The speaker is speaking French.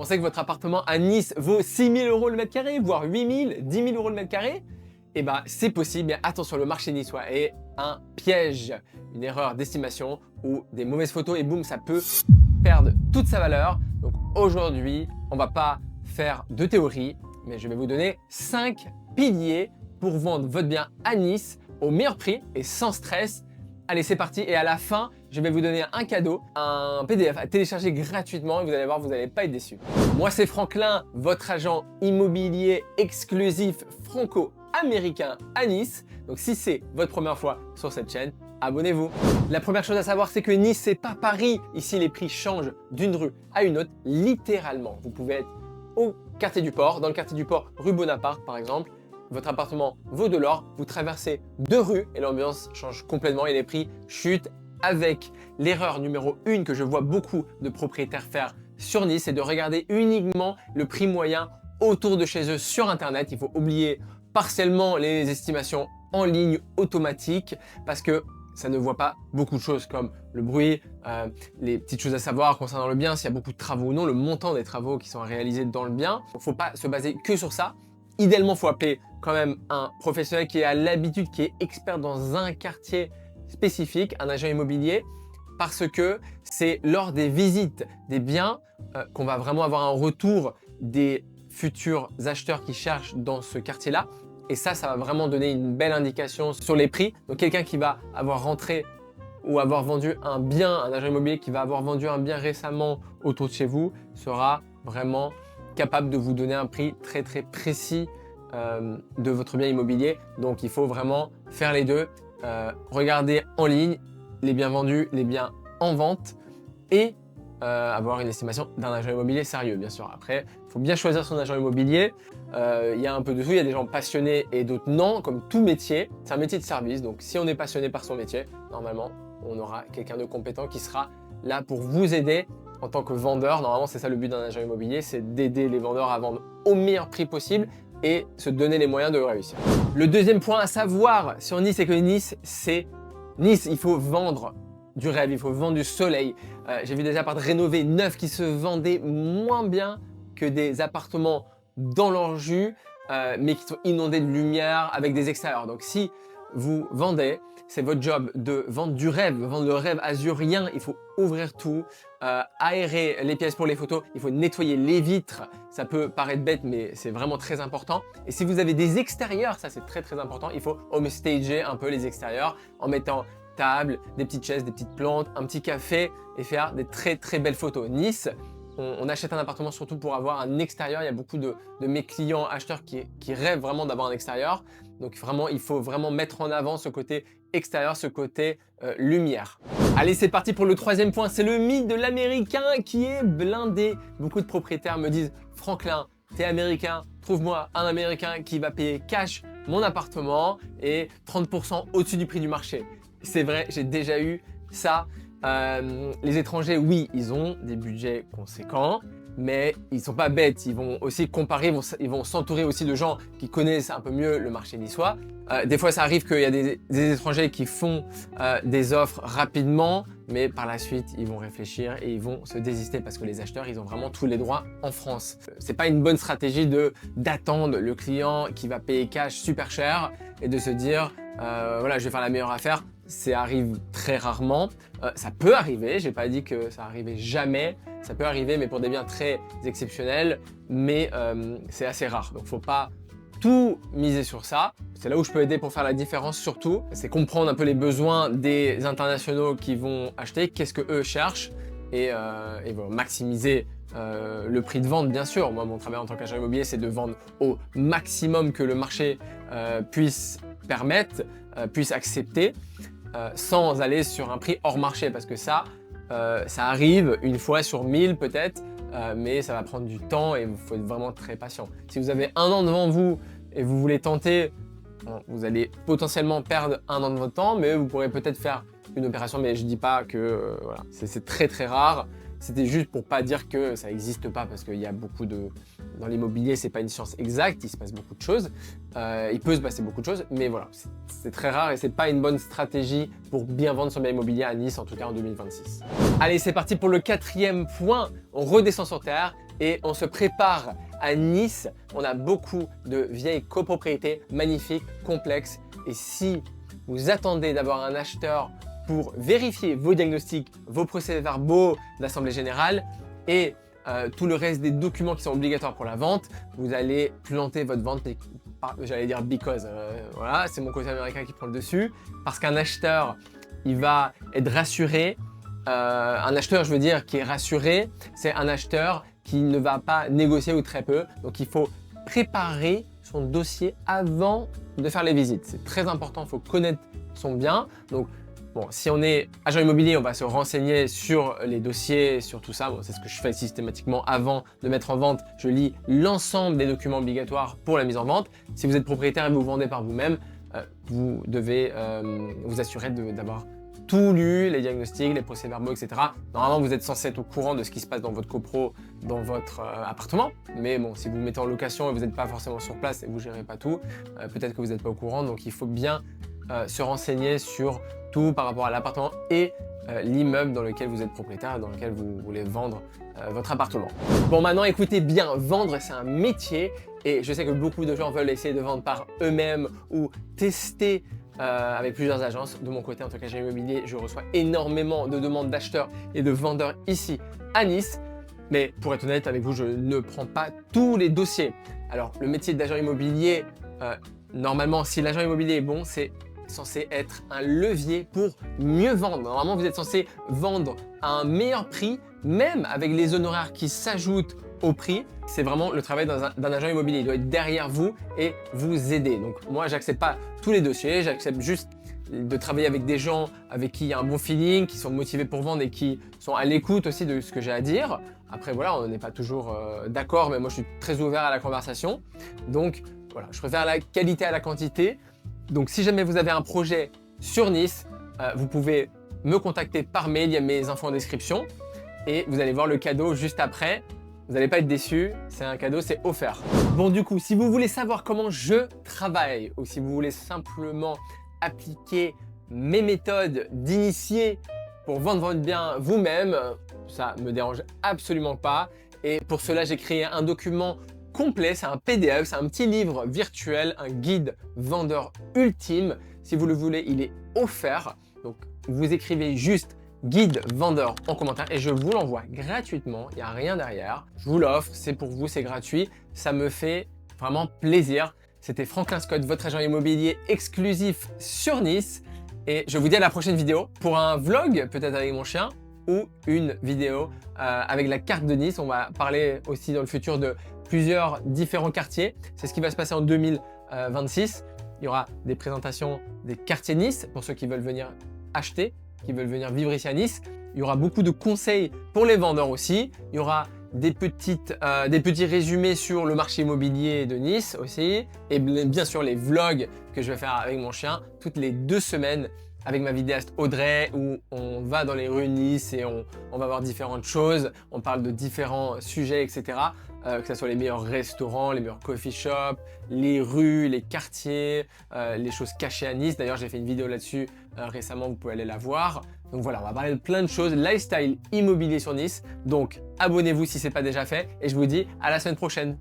pensez que votre appartement à Nice vaut 6 000 € le mètre carré, voire 8 000, 10 000 € le mètre carré? Eh bien, c'est possible, mais attention, le marché niçois est un piège, une erreur d'estimation ou des mauvaises photos et boum, ça peut perdre toute sa valeur. Donc aujourd'hui, on va pas faire de théorie, mais je vais vous donner 5 piliers pour vendre votre bien à Nice au meilleur prix et sans stress. Allez, c'est parti. Et à la fin, je vais vous donner un cadeau, un PDF à télécharger gratuitement et vous allez voir, vous n'allez pas être déçus. Moi, c'est Franklin, votre agent immobilier exclusif franco-américain à Nice. Donc, si c'est votre première fois sur cette chaîne, abonnez-vous. La première chose à savoir, c'est que Nice, c'est pas Paris. Ici, les prix changent d'une rue à une autre, littéralement. Vous pouvez être au quartier du Port, dans le quartier du Port, rue Bonaparte, par exemple. Votre appartement vaut de l'or, vous traversez 2 rues et l'ambiance change complètement et les prix chutent. Avec l'erreur numéro 1 que je vois beaucoup de propriétaires faire sur Nice, c'est de regarder uniquement le prix moyen autour de chez eux sur Internet. Il faut oublier partiellement les estimations en ligne automatiques parce que ça ne voit pas beaucoup de choses comme le bruit, les petites choses à savoir concernant le bien, s'il y a beaucoup de travaux ou non, le montant des travaux qui sont réalisés dans le bien. Il ne faut pas se baser que sur ça. Idéalement, il faut appeler quand même un professionnel qui a l'habitude, qui est expert dans un quartier spécifique, un agent immobilier, parce que c'est lors des visites des biens qu'on va vraiment avoir un retour des futurs acheteurs qui cherchent dans ce quartier-là. Et ça va vraiment donner une belle indication sur les prix. Donc quelqu'un qui va avoir rentré ou avoir vendu un bien, un agent immobilier qui va avoir vendu un bien récemment autour de chez vous, sera vraiment capable de vous donner un prix très très précis de votre bien immobilier. Donc il faut vraiment faire les deux, regarder en ligne les biens vendus, les biens en vente et avoir une estimation d'un agent immobilier sérieux, bien sûr. Après, il faut bien choisir son agent immobilier. Il y a un peu de tout, il y a des gens passionnés et d'autres non, comme tout métier. C'est un métier de service, donc si on est passionné par son métier, normalement, on aura quelqu'un de compétent qui sera là pour vous aider en tant que vendeur. Normalement, c'est ça le but d'un agent immobilier, c'est d'aider les vendeurs à vendre au meilleur prix possible et se donner les moyens de réussir. Le deuxième point à savoir sur Nice, c'est que Nice, il faut vendre du rêve, il faut vendre du soleil. J'ai vu des appartements rénovés, neufs, qui se vendaient moins bien que des appartements dans leur jus, mais qui sont inondés de lumière avec des extérieurs. Donc si vous vendez, c'est votre job de vendre du rêve, vendre le rêve azurien. Il faut ouvrir tout, aérer les pièces pour les photos, il faut nettoyer les vitres. Ça peut paraître bête, mais c'est vraiment très important. Et si vous avez des extérieurs, ça c'est très très important, il faut homestager un peu les extérieurs en mettant table, des petites chaises, des petites plantes, un petit café et faire des très très belles photos. Nice, on achète un appartement surtout pour avoir un extérieur. Il y a beaucoup de mes clients acheteurs qui rêvent vraiment d'avoir un extérieur. Donc vraiment, il faut vraiment mettre en avant ce côté extérieur, ce côté lumière. Allez, c'est parti pour le troisième point. C'est le mythe de l'américain qui est blindé. Beaucoup de propriétaires me disent « Franklin, t'es américain, trouve-moi un américain qui va payer cash mon appartement et 30% au-dessus du prix du marché. » C'est vrai, j'ai déjà eu ça. Les étrangers, oui, ils ont des budgets conséquents, mais ils ne sont pas bêtes. Ils vont aussi comparer, ils vont s'entourer aussi de gens qui connaissent un peu mieux le marché niçois. Des fois, ça arrive qu'il y a des étrangers qui font des offres rapidement, mais par la suite, ils vont réfléchir et ils vont se désister parce que les acheteurs, ils ont vraiment tous les droits en France. C'est pas une bonne stratégie d'attendre le client qui va payer cash super cher et de se dire voilà, je vais faire la meilleure affaire. Ça arrive très rarement. Ça peut arriver, j'ai pas dit que ça arrivait jamais. Ça peut arriver, mais pour des biens très exceptionnels, mais c'est assez rare. Donc faut pas tout miser sur ça. C'est là où je peux aider pour faire la différence surtout. C'est comprendre un peu les besoins des internationaux qui vont acheter, qu'est-ce que eux cherchent et voilà, maximiser le prix de vente, bien sûr. Moi, mon travail en tant qu'agent immobilier, c'est de vendre au maximum que le marché puisse permettre, puisse accepter, sans aller sur un prix hors marché, parce que ça arrive une fois sur 1000 peut-être, mais ça va prendre du temps et il faut être vraiment très patient. Si vous avez un an devant vous et vous voulez tenter, vous allez potentiellement perdre un an de votre temps, mais vous pourrez peut-être faire une opération, mais je dis pas que voilà, c'est très très rare. C'était juste pour pas dire que ça n'existe pas, parce qu'il y a beaucoup de... Dans l'immobilier, c'est pas une science exacte, il se passe beaucoup de choses. Il peut se passer beaucoup de choses, mais voilà, c'est très rare et c'est pas une bonne stratégie pour bien vendre son bien immobilier à Nice, en tout cas en 2026. Allez, c'est parti pour le quatrième point. On redescend sur terre. et on se prépare à Nice. On a beaucoup de vieilles copropriétés magnifiques, complexes. Et si vous attendez d'avoir un acheteur pour vérifier vos diagnostics, vos procès-verbaux d'assemblée générale et tout le reste des documents qui sont obligatoires pour la vente, vous allez planter votre vente, j'allais dire because, voilà, c'est mon côté américain qui prend le dessus, parce qu'un acheteur, il va être rassuré. Un acheteur, je veux dire, qui est rassuré, c'est un acheteur qui ne va pas négocier ou très peu. Donc, il faut préparer son dossier avant de faire les visites. C'est très important, il faut connaître son bien. Donc, bon, si on est agent immobilier, on va se renseigner sur les dossiers, sur tout ça. Bon, c'est ce que je fais systématiquement avant de mettre en vente. Je lis l'ensemble des documents obligatoires pour la mise en vente. Si vous êtes propriétaire et vous vendez par vous-même, vous devez vous assurer d'avoir tout lu, les diagnostics, les procès-verbaux, etc. Normalement, vous êtes censé être au courant de ce qui se passe dans votre copro, dans votre appartement. Mais bon, si vous vous mettez en location et vous n'êtes pas forcément sur place et vous ne gérez pas tout, peut-être que vous n'êtes pas au courant. Donc, il faut bien se renseigner sur tout par rapport à l'appartement et l'immeuble dans lequel vous êtes propriétaire, dans lequel vous voulez vendre votre appartement. Bon, maintenant, écoutez bien, vendre, c'est un métier et je sais que beaucoup de gens veulent essayer de vendre par eux-mêmes ou tester avec plusieurs agences. De mon côté, en tant qu'agent immobilier, je reçois énormément de demandes d'acheteurs et de vendeurs ici à Nice. Mais pour être honnête avec vous, je ne prends pas tous les dossiers. Alors, le métier d'agent immobilier, normalement, si l'agent immobilier est bon, c'est censé être un levier pour mieux vendre. Normalement, vous êtes censé vendre à un meilleur prix, même avec les honoraires qui s'ajoutent au prix. C'est vraiment le travail d'un agent immobilier. Il doit être derrière vous et vous aider. Donc moi, j'accepte pas tous les dossiers. J'accepte juste de travailler avec des gens avec qui il y a un bon feeling, qui sont motivés pour vendre et qui sont à l'écoute aussi de ce que j'ai à dire. Après, voilà, on n'est pas toujours d'accord, mais moi, je suis très ouvert à la conversation. Donc voilà, je préfère la qualité à la quantité. Donc si jamais vous avez un projet sur Nice, vous pouvez me contacter par mail, il y a mes infos en description et vous allez voir le cadeau juste après. Vous n'allez pas être déçus, c'est un cadeau, c'est offert. Bon, du coup, si vous voulez savoir comment je travaille ou si vous voulez simplement appliquer mes méthodes d'initié pour vendre votre bien vous-même, ça me dérange absolument pas. Et pour cela, j'ai créé un document complet, c'est un PDF, c'est un petit livre virtuel, un guide vendeur ultime. Si vous le voulez, il est offert. Donc, vous écrivez juste guide vendeur en commentaire et je vous l'envoie gratuitement. Il n'y a rien derrière. Je vous l'offre, c'est pour vous, c'est gratuit. Ça me fait vraiment plaisir. C'était Franklin Scott, votre agent immobilier exclusif sur Nice. Et je vous dis à la prochaine vidéo pour un vlog, peut-être avec mon chien, ou une vidéo avec la carte de Nice. On va parler aussi dans le futur de plusieurs différents quartiers. C'est ce qui va se passer en 2026. Il y aura des présentations des quartiers de Nice pour ceux qui veulent venir acheter, qui veulent venir vivre ici à Nice. Il y aura beaucoup de conseils pour les vendeurs aussi. Il y aura des petits résumés sur le marché immobilier de Nice aussi. Et bien sûr les vlogs que je vais faire avec mon chien toutes les 2 semaines avec ma vidéaste Audrey où on va dans les rues de Nice et on va voir différentes choses. On parle de différents sujets, etc. Que ce soit les meilleurs restaurants, les meilleurs coffee shops, les rues, les quartiers, les choses cachées à Nice. D'ailleurs, j'ai fait une vidéo là-dessus récemment, vous pouvez aller la voir. Donc voilà, on va parler de plein de choses, lifestyle immobilier sur Nice. Donc abonnez-vous si ce n'est pas déjà fait et je vous dis à la semaine prochaine.